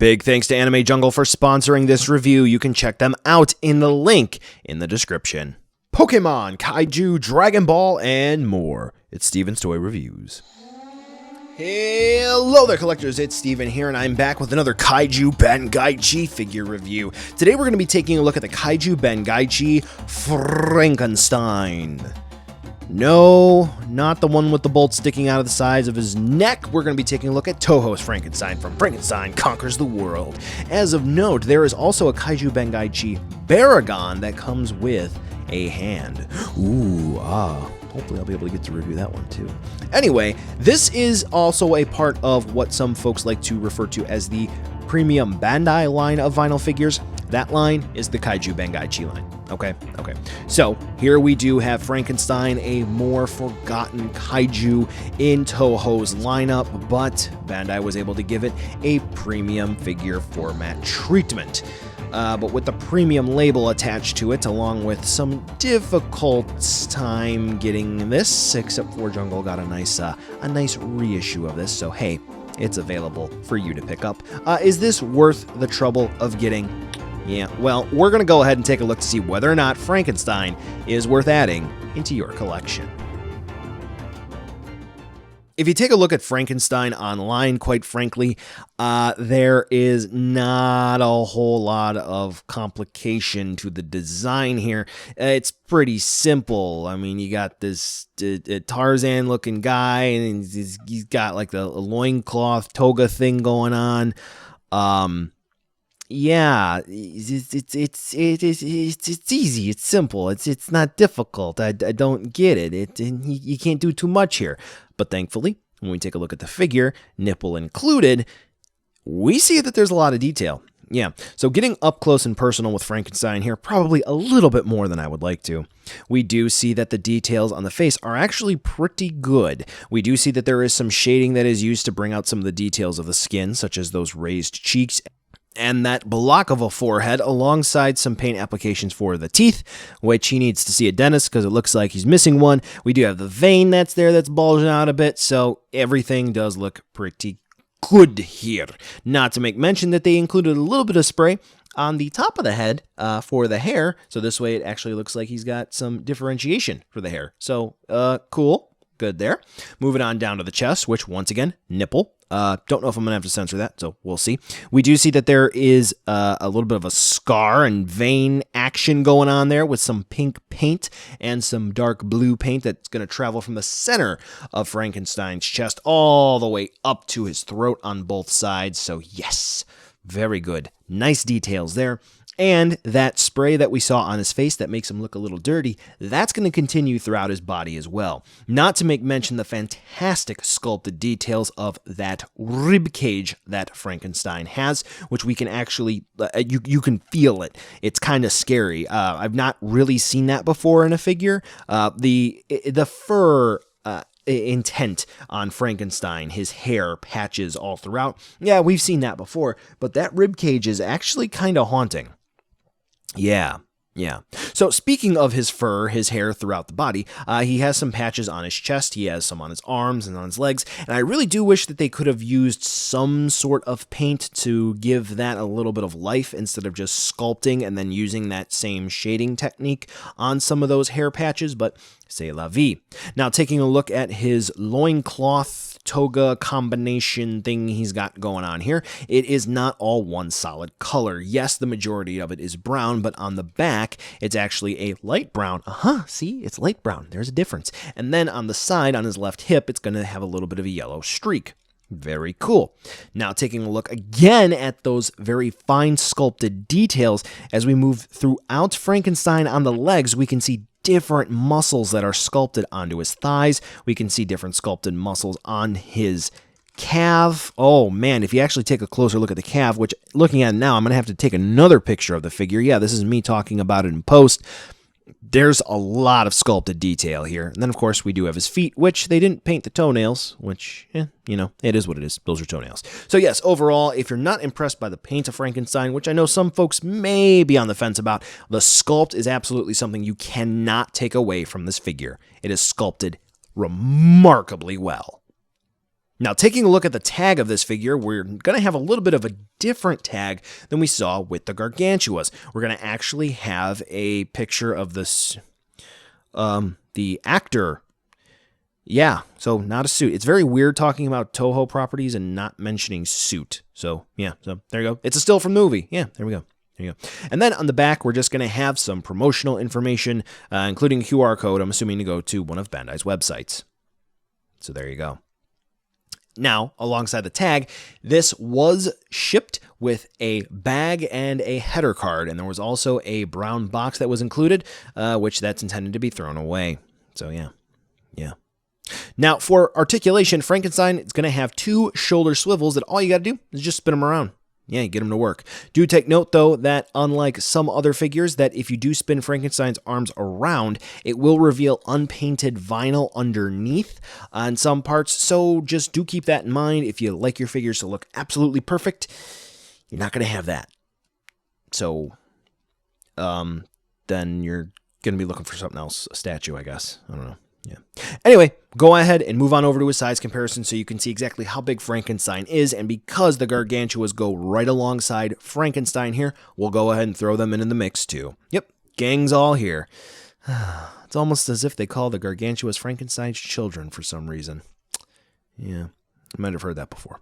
Big thanks to Anime Jungle for sponsoring this review. You can check them out in the link in the description. Pokemon, Kaiju, Dragon Ball, and more. It's Steven's Toy Reviews. Hello there, collectors. It's Steven here, and I'm back with another Kaiju Bangaichi figure review. Today we're going to be taking a look at the Kaiju Bangaichi Frankenstein. No, not the one with the bolt sticking out of the sides of his neck. We're going to be taking a look at Toho's Frankenstein from Frankenstein Conquers the World. As of note, there is also a Kaiju Bangaichi Baragon that comes with a hand. Hopefully I'll be able to get to review that one too. Anyway, this is also a part of what some folks like to refer to as the premium Bandai line of vinyl figures. That line is the Kaiju Bangaichi line. Okay. So here we do have Frankenstein, a more forgotten kaiju in Toho's lineup, but Bandai was able to give it a premium figure format treatment. But with the premium label attached to it, along with some difficult time getting this, except for Jungle got a nice reissue of this, so hey, it's available for you to pick up. Is this worth the trouble of getting? Yeah, well, we're going to go ahead and take a look to see whether or not Frankenstein is worth adding into your collection. If you take a look at Frankenstein online, quite frankly, there is not a whole lot of complication to the design here. It's pretty simple. I mean, you got this Tarzan-looking guy, and he's got like the loincloth toga thing going on. Yeah, it's easy. It's simple. It's not difficult. I don't get it. You can't do too much here. But thankfully, when we take a look at the figure, nipple included, we see that there's a lot of detail. Yeah, so getting up close and personal with Frankenstein here, probably a little bit more than I would like to. We do see that the details on the face are actually pretty good. We do see that there is some shading that is used to bring out some of the details of the skin, such as those raised cheeks and that block of a forehead, alongside some paint applications for the teeth, which he needs to see a dentist because it looks like he's missing one. We do have the vein that's there that's bulging out a bit, so everything does look pretty good here. Not to make mention that they included a little bit of spray on the top of the head for the hair, so this way it actually looks like he's got some differentiation for the hair. So, cool. Good there. Moving on down to the chest, which once again, nipple. Don't know if I'm going to have to censor that, so we'll see. We do see that there is a little bit of a scar and vein action going on there with some pink paint and some dark blue paint that's going to travel from the center of Frankenstein's chest all the way up to his throat on both sides. So yes, very good. Nice details there. And that spray that we saw on his face that makes him look a little dirty, that's going to continue throughout his body as well. Not to make mention the fantastic sculpted details of that rib cage that Frankenstein has, which we can actually, you can feel it. It's kind of scary. I've not really seen that before in a figure. The fur intent on Frankenstein, his hair patches all throughout. Yeah, we've seen that before, but that rib cage is actually kind of haunting. Yeah. So speaking of his fur, his hair throughout the body, he has some patches on his chest, he has some on his arms and on his legs, and I really do wish that they could have used some sort of paint to give that a little bit of life instead of just sculpting and then using that same shading technique on some of those hair patches, but c'est la vie. Now, taking a look at his loincloth toga combination thing he's got going on here, it is not all one solid color. Yes, the majority of it is brown, but on the back, it's actually a light brown. See, it's light brown. There's a difference. And then on the side, on his left hip, it's going to have a little bit of a yellow streak. Very cool. Now, taking a look again at those very fine sculpted details, as we move throughout Frankenstein on the legs, we can see different muscles that are sculpted onto his thighs. We can see different sculpted muscles on his calf. Oh man, if you actually take a closer look at the calf, which looking at it now, I'm going to have to take another picture of the figure. Yeah, this is me talking about it in post. There's a lot of sculpted detail here. And then, of course, we do have his feet, which they didn't paint the toenails, which, it is what it is. Those are toenails. So, yes, overall, if you're not impressed by the paint of Frankenstein, which I know some folks may be on the fence about, the sculpt is absolutely something you cannot take away from this figure. It is sculpted remarkably well. Now, taking a look at the tag of this figure, we're going to have a little bit of a different tag than we saw with the Gargantuas. We're going to actually have a picture of this, the actor. Yeah, so not a suit. It's very weird talking about Toho properties and not mentioning suit. So, yeah, so there you go. It's a still from the movie. Yeah, there we go. There you go. And then on the back, we're just going to have some promotional information, including a QR code, I'm assuming to go to one of Bandai's websites. So there you go. Now, alongside the tag, this was shipped with a bag and a header card, and there was also a brown box that was included, which that's intended to be thrown away. So, yeah. Now, for articulation, Frankenstein is going to have 2 shoulder swivels that all you got to do is just spin them around. Yeah, you get them to work. Do take note, though, that unlike some other figures, that if you do spin Frankenstein's arms around, it will reveal unpainted vinyl underneath on some parts. So just do keep that in mind. If you like your figures to look absolutely perfect, you're not going to have that. So then you're going to be looking for something else, a statue, I guess. I don't know. Yeah. Anyway, go ahead and move on over to a size comparison so you can see exactly how big Frankenstein is. And because the Gargantuas go right alongside Frankenstein here, we'll go ahead and throw them in the mix too. Yep, gang's all here. It's almost as if they call the Gargantuas Frankenstein's children for some reason. Yeah, I might have heard that before.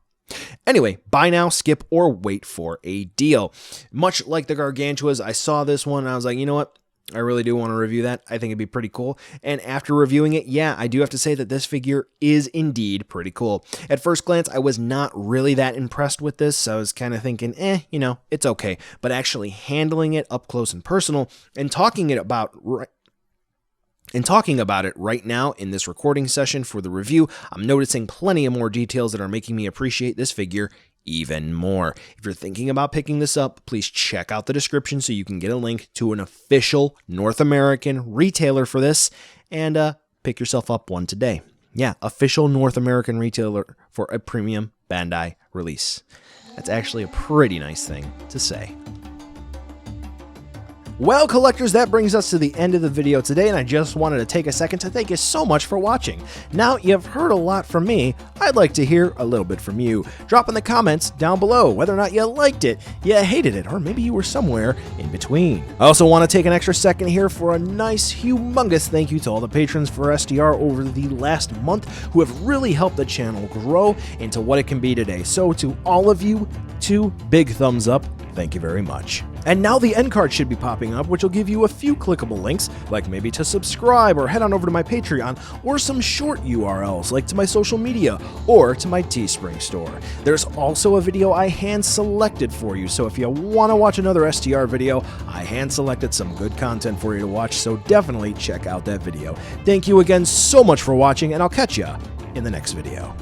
Anyway, buy now, skip, or wait for a deal. Much like the Gargantuas, I saw this one and I was like, you know what? I really do want to review that. I think it'd be pretty cool. And after reviewing it, yeah, I do have to say that this figure is indeed pretty cool. At first glance, I was not really that impressed with this. I was kind of thinking, it's okay. But actually handling it up close and personal and talking about it right now in this recording session for the review, I'm noticing plenty of more details that are making me appreciate this figure even more. If you're thinking about picking this up, please check out the description so you can get a link to an official North American retailer for this and pick yourself up one today. Yeah, official North American retailer for a premium Bandai release. That's actually a pretty nice thing to say. Well, collectors, that brings us to the end of the video today, and I just wanted to take a second to thank you so much for watching. Now you've heard a lot from me, I'd like to hear a little bit from you. Drop in the comments down below whether or not you liked it, you hated it, or maybe you were somewhere in between. I also want to take an extra second here for a nice, humongous thank you to all the patrons for SDR over the last month who have really helped the channel grow into what it can be today. So to all of you, 2 big thumbs up. Thank you very much. And now the end card should be popping up, which will give you a few clickable links, like maybe to subscribe or head on over to my Patreon, or some short URLs like to my social media or to my Teespring store. There's also a video I hand selected for you, so if you want to watch another STR video, I hand selected some good content for you to watch, so definitely check out that video. Thank you again so much for watching, and I'll catch ya in the next video.